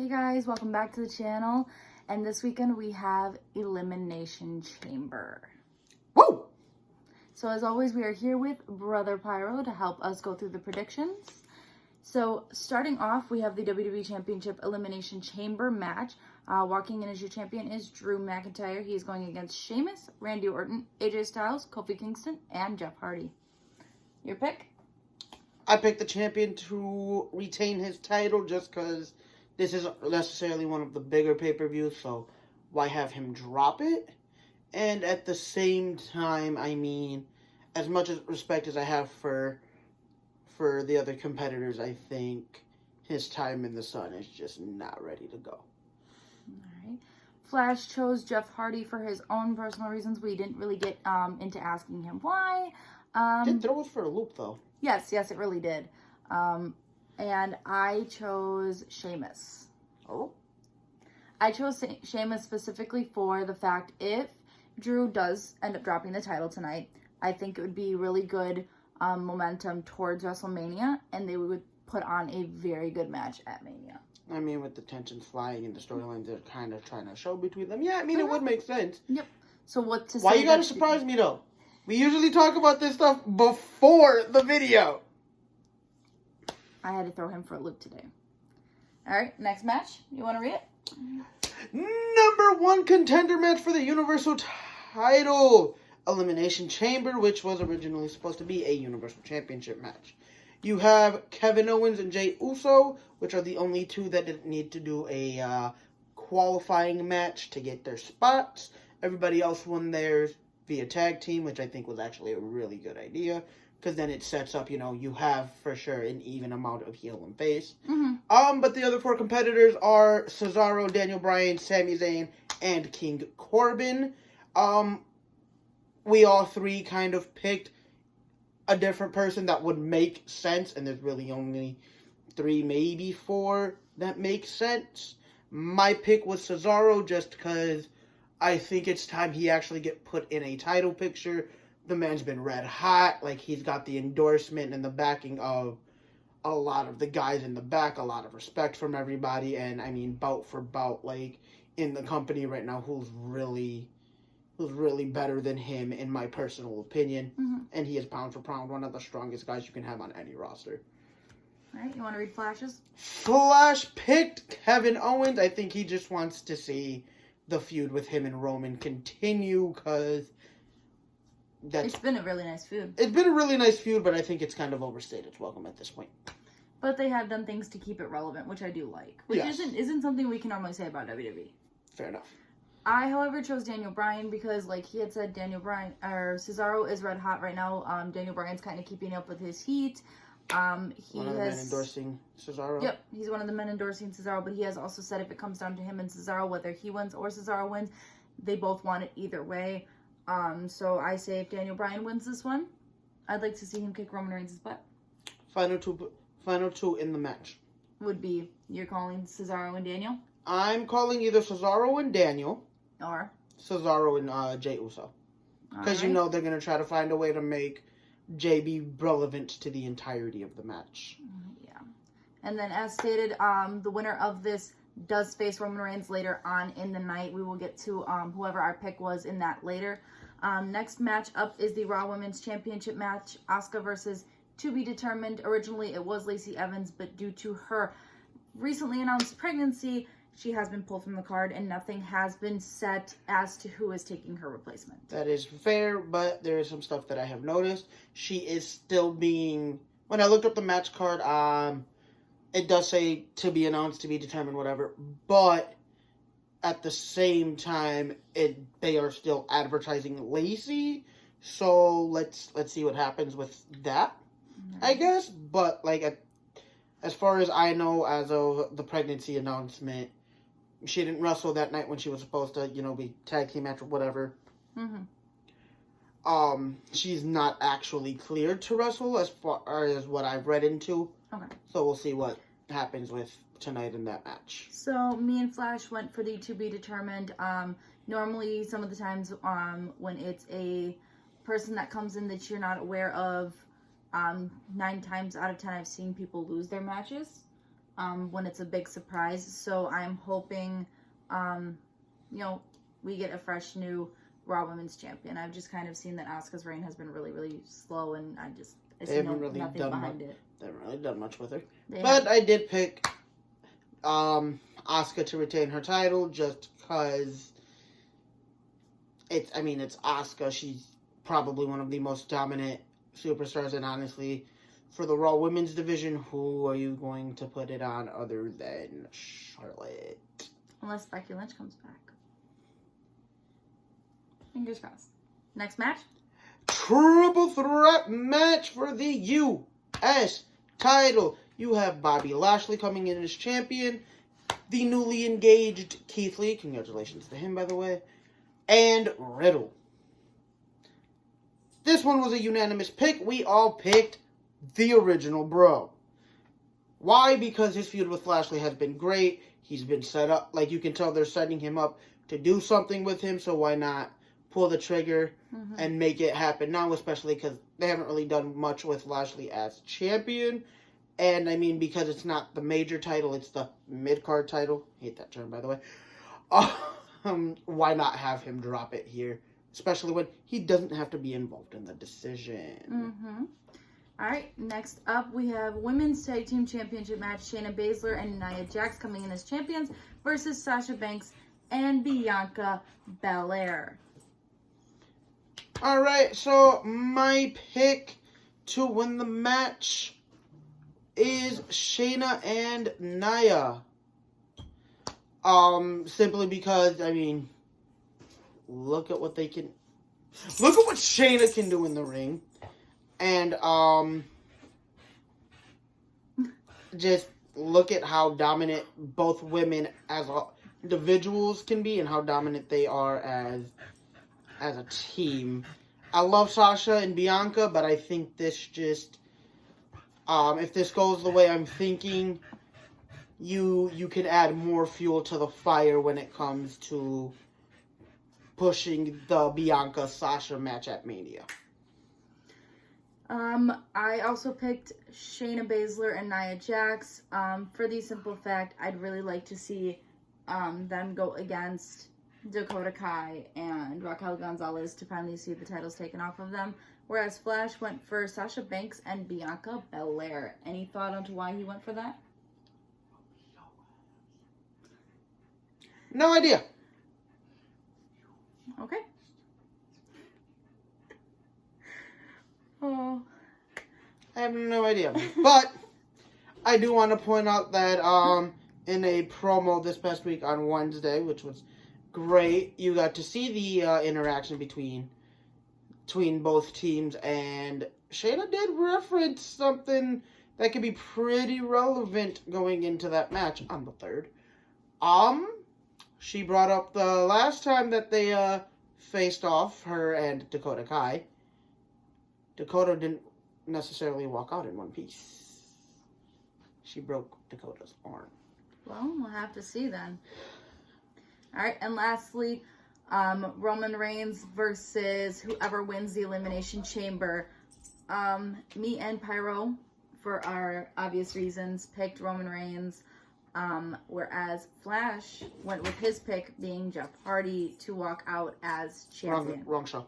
Hey guys, welcome back to the channel. And this weekend we have Elimination Chamber. Woo! So as always, we are here with Brother Pyro to help us go through the predictions. So starting off, we have the WWE Championship Elimination Chamber match. Walking in as your champion is Drew McIntyre. He is going against Sheamus, Randy Orton, AJ Styles, Kofi Kingston, and Jeff Hardy. Your pick? I picked the champion to retain his title just because this isn't necessarily one of the bigger pay-per-views, so why have him drop it? And at the same time, I mean, as much respect as I have for the other competitors, I think his time in the sun is just not ready to go. Alright. Flash chose Jeff Hardy for his own personal reasons. We didn't really get into asking him why. Did throw us for a loop, though. Yes, it really did. And I chose Sheamus. Oh? I chose Sheamus specifically for the fact if Drew does end up dropping the title tonight, I think it would be really good momentum towards WrestleMania, and they would put on a very good match at Mania. I mean, with the tensions flying and the storylines they're kind of trying to show between them, yeah, I mean, it would make sense. Yep. So what to say? Why you gotta surprise me, though? We usually talk about this stuff before the video. I had to throw him for a loop today. All right, next match. You want to read it? Number 1 contender match for the Universal title. Elimination Chamber, which was originally supposed to be a Universal Championship match. You have Kevin Owens and Jey Uso, which are the only two that didn't need to do a qualifying match to get their spots. Everybody else won theirs via tag team, which I think was actually a really good idea. Because then it sets up, you have for sure an even amount of heel and face. Mm-hmm. But the other 4 competitors are Cesaro, Daniel Bryan, Sami Zayn, and King Corbin. We all 3 kind of picked a different person that would make sense, and there's really only 3, maybe 4 that make sense. My pick was Cesaro just because I think it's time he actually get put in a title picture. The man's been red hot. Like, he's got the endorsement and the backing of a lot of the guys in the back, a lot of respect from everybody, and I mean, bout for bout, like, in the company right now, who's really better than him, in my personal opinion. Mm-hmm. And he is pound for pound one of the strongest guys you can have on any roster. All right, you want to read Flash's? Flash picked Kevin Owens. I think he just wants to see the feud with him and Roman continue, because it's been a really nice feud. It's been a really nice feud, but I think it's kind of overstayed its welcome at this point. But they have done things to keep it relevant, which I do like. Which isn't something we can normally say about WWE. Fair enough. I, however, chose Daniel Bryan because, like he had said, Cesaro is red hot right now. Daniel Bryan's kind of keeping up with his heat. One of the men endorsing Cesaro. Yep, he's one of the men endorsing Cesaro, but he has also said if it comes down to him and Cesaro, whether he wins or Cesaro wins, they both want it either way. So I say if Daniel Bryan wins this one, I'd like to see him kick Roman Reigns' butt. Final two in the match. Would be, you're calling Cesaro and Daniel? I'm calling either Cesaro and Daniel. Or? Cesaro and Jey Uso. Because you know they're going to try to find a way to make Jey be relevant to the entirety of the match. Yeah. And then as stated, the winner of this does face Roman Reigns later on in the night. We will get to whoever our pick was in that later. Next match up is the Raw Women's Championship match. Asuka versus to be determined. Originally it was Lacey Evans, but due to her recently announced pregnancy, she has been pulled from the card and nothing has been set as to who is taking her replacement. That is fair, but there is some stuff that I have noticed. She is still being... When I looked up the match card, it does say to be announced, to be determined, whatever, but at the same time, they are still advertising Lacey, so let's see what happens with that, I guess. But like, as far as I know, as of the pregnancy announcement, she didn't wrestle that night when she was supposed to, be tag team match or whatever. Mm-hmm. She's not actually cleared to wrestle as far as what I've read into. Okay. So we'll see what happens with tonight in that match. So me and Flash went for the to be determined. Normally, some of the times when it's a person that comes in that you're not aware of, 9 times out of 10 I've seen people lose their matches. when it's a big surprise. So I'm hoping, we get a fresh new Raw Women's Champion. I've just kind of seen that Asuka's reign has been really, really slow, and I see nothing behind it. They haven't really done much with her. But I did pick Asuka to retain her title just because it's Asuka. She's probably one of the most dominant superstars, and honestly, for the Raw Women's division, who are you going to put it on other than Charlotte? Unless Becky Lynch comes back. Fingers crossed. Next match? Triple threat match for the U.S. title. You have Bobby Lashley coming in as champion. The newly engaged Keith Lee. Congratulations to him, by the way. And Riddle. This one was a unanimous pick. We all picked the original bro. Why? Because his feud with Lashley has been great. He's been set up. Like, you can tell they're setting him up to do something with him. So why not pull the trigger and make it happen now, especially because they haven't really done much with Lashley as champion. And, because it's not the major title, it's the mid-card title. Hate that term, by the way. Why not have him drop it here? Especially when he doesn't have to be involved in the decision. All right, next up we have Women's Tag Team Championship match. Shayna Baszler and Nia Jax coming in as champions versus Sasha Banks and Bianca Belair. All right, so my pick to win the match is Shayna and Nia. Simply because, look at what Shayna can do in the ring. And, just look at how dominant both women as individuals can be and how dominant they are as a team. I love Sasha and Bianca, but I think this just, if this goes the way I'm thinking, you can add more fuel to the fire when it comes to pushing the Bianca-Sasha match at Mania. I also picked Shayna Baszler and Nia Jax for the simple fact I'd really like to see them go against Dakota Kai and Raquel Gonzalez to finally see the titles taken off of them. Whereas Flash went for Sasha Banks and Bianca Belair. Any thought onto why he went for that? No idea. Okay. Oh. I have no idea. But I do want to point out that in a promo this past week on Wednesday, which was great, you got to see the interaction between both teams, and Shayna did reference something that could be pretty relevant going into that match on the 3rd. She brought up the last time that they faced off, her and Dakota Kai. Dakota didn't necessarily walk out in one piece. She broke Dakota's arm. Well, we'll have to see then. All right, and lastly, Roman Reigns versus whoever wins the Elimination Chamber. Me and Pyro, for our obvious reasons, picked Roman Reigns. Whereas Flash went with his pick being Jeff Hardy to walk out as champion. Wrong show.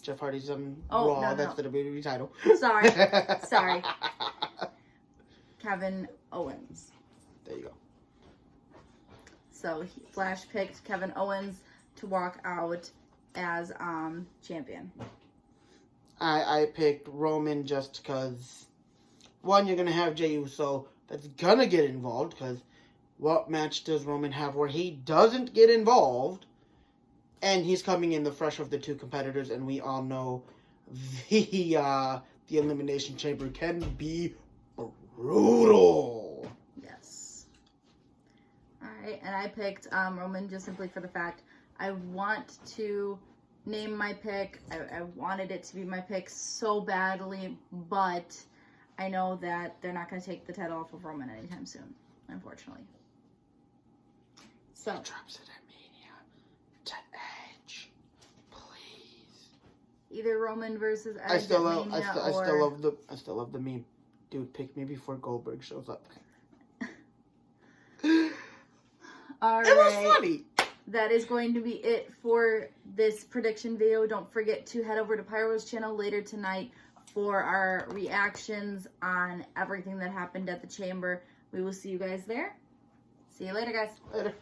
Jeff Hardy's Raw. No, that's the WWE title. Sorry. Kevin Owens. There you go. So Flash picked Kevin Owens to walk out as champion. I picked Roman just because, one, you're going to have Jey Uso that's going to get involved, because what match does Roman have where he doesn't get involved? And he's coming in the fresh of the two competitors, and we all know the Elimination Chamber can be brutal. Yes. All right, and I picked Roman just simply for the fact I want to name my pick. I wanted it to be my pick so badly, but I know that they're not going to take the title off of Roman anytime soon, unfortunately. So. Drops it at Mania to Edge, please. Either Roman versus Edge I still love the meme. Dude, pick me before Goldberg shows up. All right. It was funny. That is going to be it for this prediction video. Don't forget to head over to Pyro's channel later tonight for our reactions on everything that happened at the Chamber. We will see you guys there. See you later, guys. Later.